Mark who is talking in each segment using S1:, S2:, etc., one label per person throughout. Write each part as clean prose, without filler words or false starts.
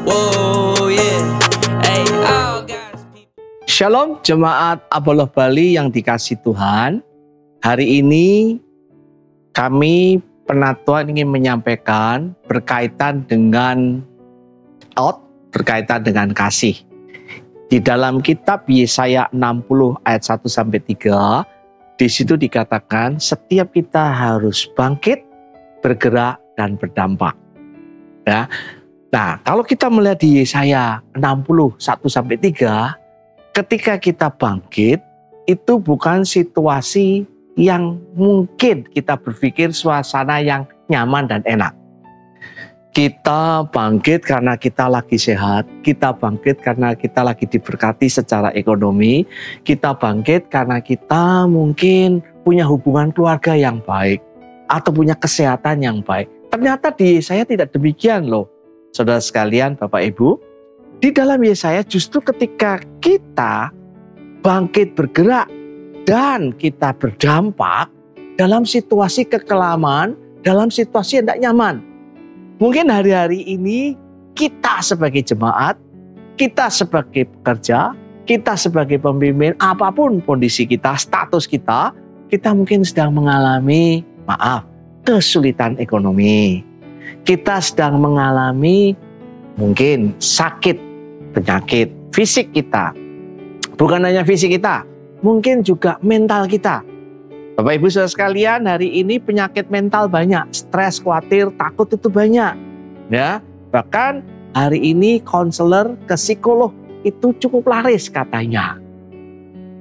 S1: Whoa, yeah. Hey, all God's people.
S2: Shalom Jemaat Apollo Bali yang dikasih Tuhan. Hari ini kami Penatua ingin menyampaikan berkaitan dengan berkaitan dengan kasih. Di dalam kitab Yesaya 60 ayat 1-3, di situ dikatakan setiap kita harus bangkit, bergerak dan berdampak. Ya. Nah, kalau kita melihat di Yesaya 60 1-3, ketika kita bangkit, itu bukan situasi yang mungkin kita berpikir suasana yang nyaman dan enak. Kita bangkit karena kita lagi sehat, kita bangkit karena kita lagi diberkati secara ekonomi, kita bangkit karena kita mungkin punya hubungan keluarga yang baik, atau punya kesehatan yang baik. Ternyata di Yesaya tidak demikian loh. Saudara sekalian, Bapak Ibu, di dalam Yesaya justru ketika kita bangkit bergerak dan kita berdampak dalam situasi kekelaman, dalam situasi yang tidak nyaman. Mungkin hari-hari ini kita sebagai jemaat, kita sebagai pekerja, kita sebagai pemimpin, apapun kondisi kita, status kita, kita mungkin sedang mengalami, kesulitan ekonomi. Kita sedang mengalami mungkin sakit, penyakit, fisik kita. Bukan hanya fisik kita, mungkin juga mental kita. Bapak Ibu saudara sekalian, hari ini penyakit mental banyak, stres, khawatir, takut itu banyak. Ya, bahkan hari ini konselor ke psikolog itu cukup laris katanya.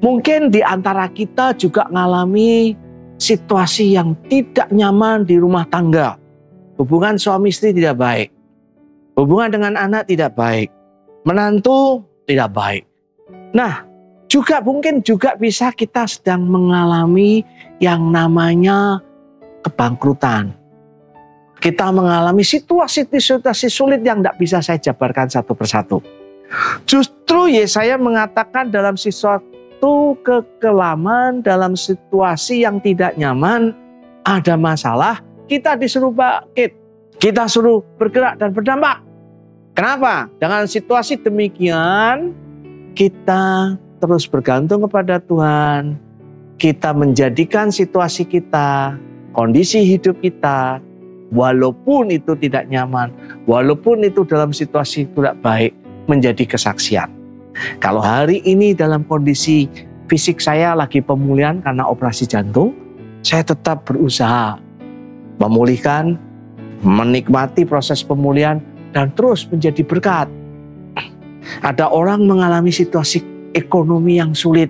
S2: Mungkin di antara kita juga mengalami situasi yang tidak nyaman di rumah tangga. Hubungan suami istri tidak baik. Hubungan dengan anak tidak baik. Menantu tidak baik. Nah, juga mungkin juga bisa kita sedang mengalami yang namanya kebangkrutan. Kita mengalami situasi-situasi sulit yang tidak bisa saya jabarkan satu persatu. Justru Yesaya mengatakan dalam sesuatu kekelaman, dalam situasi yang tidak nyaman, ada masalah, kita disuruh bangkit. Kita suruh bergerak dan berdampak. Kenapa? Dengan situasi demikian, kita terus bergantung kepada Tuhan. Kita menjadikan situasi kita, kondisi hidup kita, walaupun itu tidak nyaman, walaupun itu dalam situasi tidak baik, menjadi kesaksian. Kalau hari ini dalam kondisi fisik saya lagi pemulihan karena operasi jantung, saya tetap berusaha memulihkan, menikmati proses pemulihan, dan terus menjadi berkat. Ada orang mengalami situasi ekonomi yang sulit,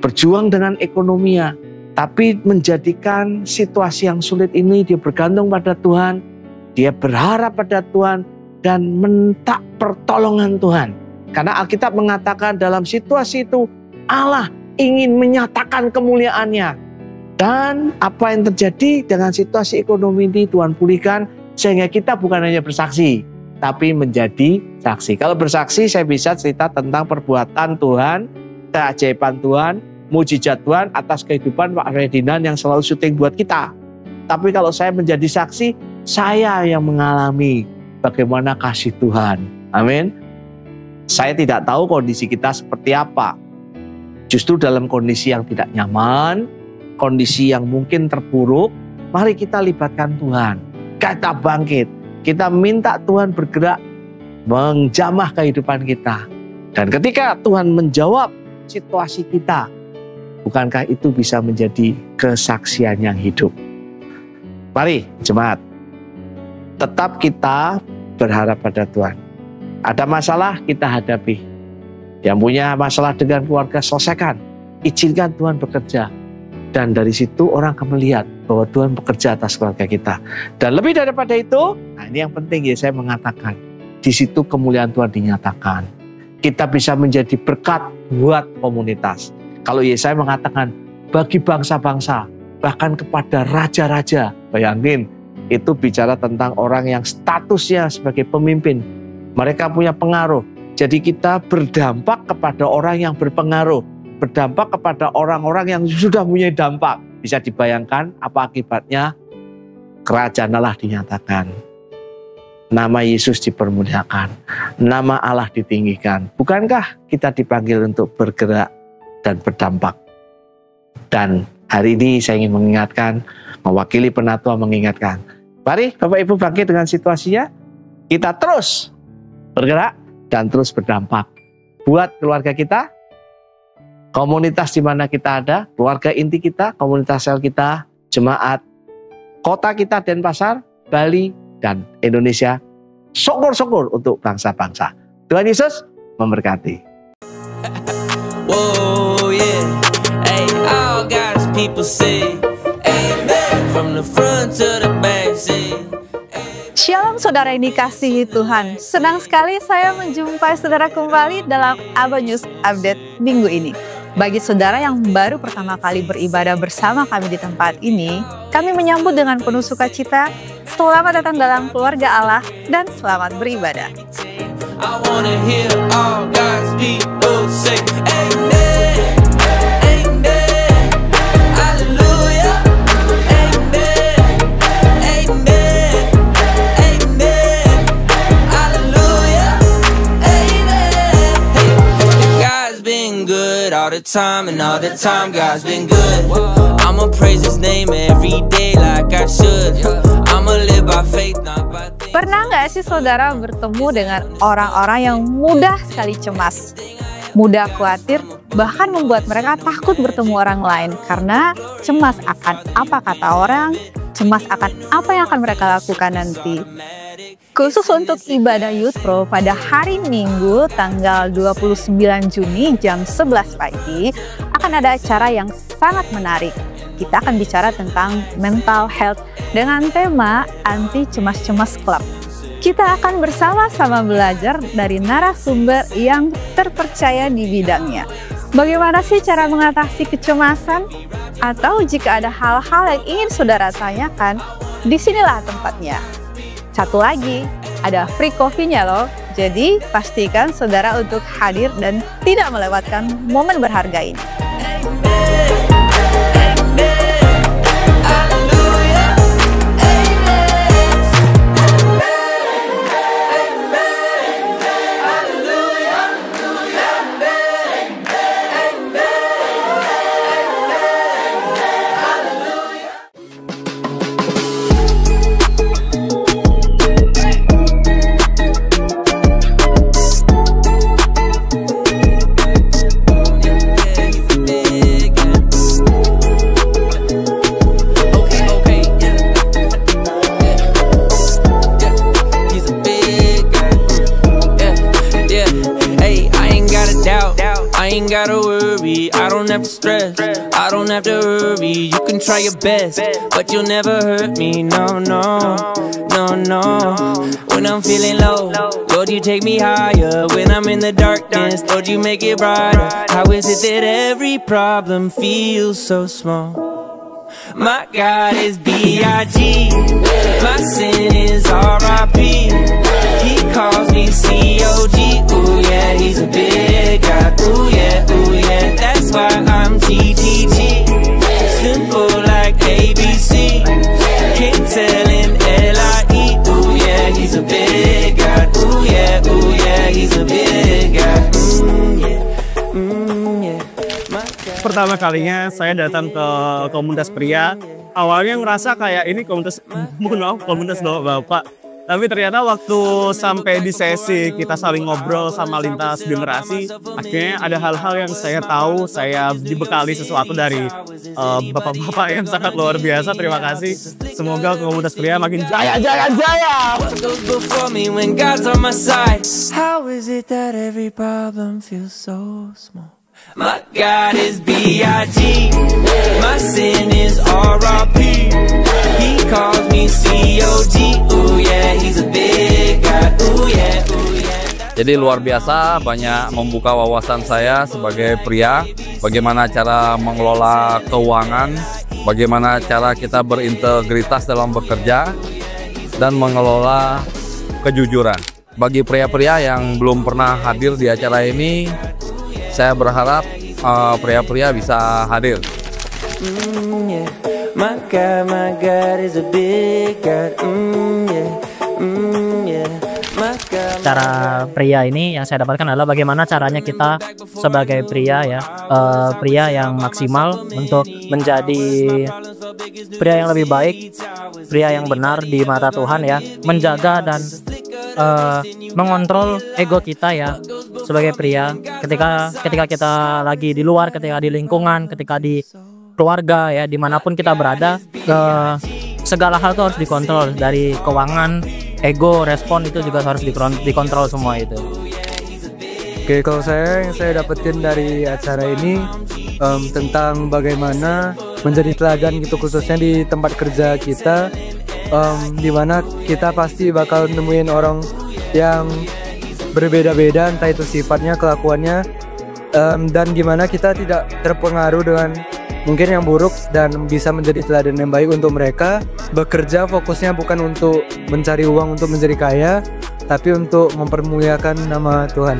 S2: berjuang dengan ekonominya, tapi menjadikan situasi yang sulit ini dia bergantung pada Tuhan, dia berharap pada Tuhan dan minta pertolongan Tuhan. Karena Alkitab mengatakan dalam situasi itu Allah ingin menyatakan kemuliaannya. Dan apa yang terjadi dengan situasi ekonomi ini Tuhan pulihkan sehingga kita bukan hanya bersaksi, tapi menjadi saksi. Kalau bersaksi saya bisa cerita tentang perbuatan Tuhan, keajaiban Tuhan, mujizat Tuhan atas kehidupan Pak Ferdinand yang selalu syuting buat kita. Tapi kalau saya menjadi saksi, saya yang mengalami bagaimana kasih Tuhan. Amin. Saya tidak tahu kondisi kita seperti apa. Justru dalam kondisi yang tidak nyaman, kondisi yang mungkin terpuruk, mari kita libatkan Tuhan. Kita bangkit. Kita minta Tuhan bergerak menjamah kehidupan kita. Dan ketika Tuhan menjawab situasi kita, bukankah itu bisa menjadi kesaksian yang hidup? Mari jemaat, tetap kita berharap pada Tuhan. Ada masalah kita hadapi. Yang punya masalah dengan keluarga selesaikan. Izinkan Tuhan bekerja. Dan dari situ orang akan melihat bahwa Tuhan bekerja atas keluarga kita. Dan lebih daripada itu, nah ini yang penting ya saya mengatakan. Di situ kemuliaan Tuhan dinyatakan. Kita bisa menjadi berkat buat komunitas. Kalau Yesaya mengatakan bagi bangsa-bangsa, bahkan kepada raja-raja. Bayangin, itu bicara tentang orang yang statusnya sebagai pemimpin. Mereka punya pengaruh. Jadi kita berdampak kepada orang yang berpengaruh. Berdampak kepada orang-orang yang sudah punya dampak. Bisa dibayangkan apa akibatnya? Kerajaan Allah dinyatakan. nama Yesus dipermuliakan, nama Allah ditinggikan. Bukankah kita dipanggil untuk bergerak dan berdampak? Dan hari ini saya ingin mengingatkan, mewakili penatua mengingatkan, mari Bapak Ibu bangkit dengan situasinya, kita terus bergerak dan terus berdampak. Buat keluarga kita, komunitas di mana kita ada, keluarga inti kita, komunitas sel kita, jemaat, kota kita Denpasar, Bali, dan Indonesia. Syukur-syukur untuk bangsa-bangsa. Tuhan Yesus memberkati.
S1: Whoa, yeah. Hey, all God's people say amen from the front to the back, say.
S3: Shalom saudara yang dikasihi Tuhan. Senang sekali saya menjumpai saudara kembali dalam Aba News Update minggu ini. Bagi saudara yang baru pertama kali beribadah bersama kami di tempat ini, kami menyambut dengan penuh sukacita. Selamat datang dalam keluarga Allah dan selamat beribadah.
S1: I wanna hear all God's people say amen, amen, hallelujah, amen, amen, amen, hallelujah, amen. Hey, God's been good all the time, and all the time God's been good. I'ma praise His name every day like I should. I'ma live by faith, not by things.
S3: Pernah nggak sih saudara bertemu dengan orang-orang yang mudah sekali cemas, mudah khawatir, bahkan membuat mereka takut bertemu orang lain karena cemas akan apa kata orang, cemas akan apa yang akan mereka lakukan nanti. Khusus untuk ibadah Youth Pro pada hari Minggu tanggal 29 Juni jam 11 pagi akan ada acara yang sangat menarik. Kita akan bicara tentang mental health dengan tema Anti Cemas-Cemas Club. Kita akan bersama-sama belajar dari narasumber yang terpercaya di bidangnya. Bagaimana sih cara mengatasi kecemasan? Atau jika ada hal-hal yang ingin saudara tanyakan, disinilah tempatnya. Satu lagi, ada free coffee-nya loh. Jadi pastikan saudara untuk hadir dan tidak melewatkan momen berharga ini.
S1: Gotta worry, I don't have to stress, I don't have to hurry. You can try your best, but you'll never hurt me. No, no, no, no. When I'm feeling low, Lord, you take me higher. When I'm in the darkness, Lord, you make it brighter. How is it that every problem feels so small? My God is B.I.G. My sin is R.I.P. He calls me C.O.G. Ooh yeah, He's a big God. Ooh yeah, that's why I'm G.G.G. Simple like A.B.C. Can't tell in L.I.E. Ooh yeah, He's a big God. Ooh yeah, He's a big God. Yeah.
S4: Pertama kalinya saya datang ke komunitas pria, awalnya ngerasa kayak ini komunitas, komunitas bapak. Tapi ternyata waktu sampai di sesi kita saling ngobrol sama lintas generasi, akhirnya ada hal-hal yang saya tahu, saya dibekali sesuatu dari bapak-bapak yang sangat luar biasa. Terima kasih. Semoga komunitas pria makin jaya.
S1: My God is B.I.G. My sin is R.I.P. He calls me C.O.G. Ooh yeah, He's a big God. Ooh yeah,
S5: Jadi luar biasa, banyak membuka wawasan saya sebagai pria, bagaimana cara mengelola keuangan, bagaimana cara kita berintegritas dalam bekerja, dan mengelola kejujuran. Bagi pria-pria yang belum pernah hadir di acara ini, saya berharap pria-pria bisa hadir.
S1: My God is a big God. Yeah.
S6: Cara pria ini yang saya dapatkan adalah bagaimana caranya kita sebagai pria ya, pria yang maksimal untuk menjadi pria yang lebih baik, pria yang benar di mata Tuhan ya, menjaga dan mengontrol ego kita ya sebagai pria. Ketika kita lagi di luar, ketika di lingkungan, ketika di keluarga ya, dimanapun kita berada, segala hal itu harus dikontrol, dari keuangan, ego, respon itu juga harus dikontrol semua itu.
S7: Oke, kalau yang saya dapetin dari acara ini tentang bagaimana menjadi teladan gitu, khususnya di tempat kerja kita, dimana kita pasti bakal nemuin orang yang berbeda-beda, entah itu sifatnya, kelakuannya, dan gimana kita tidak terpengaruh dengan mungkin yang buruk dan bisa menjadi teladan yang baik untuk mereka. Bekerja fokusnya bukan untuk mencari uang untuk menjadi kaya, tapi untuk mempermuliakan nama Tuhan.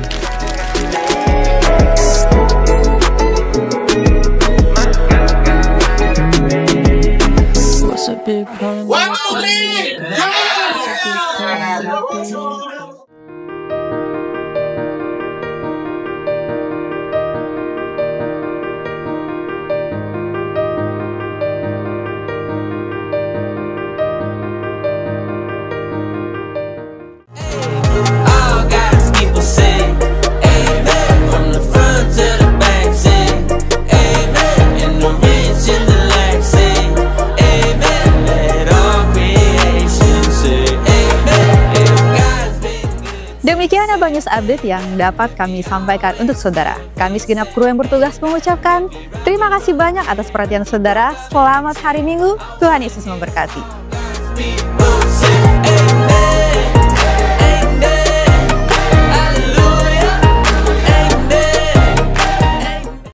S3: Demikian Abang News Update yang dapat kami sampaikan untuk saudara. Kami segenap kru yang bertugas mengucapkan terima kasih banyak atas perhatian saudara. Selamat hari Minggu, Tuhan Yesus memberkati.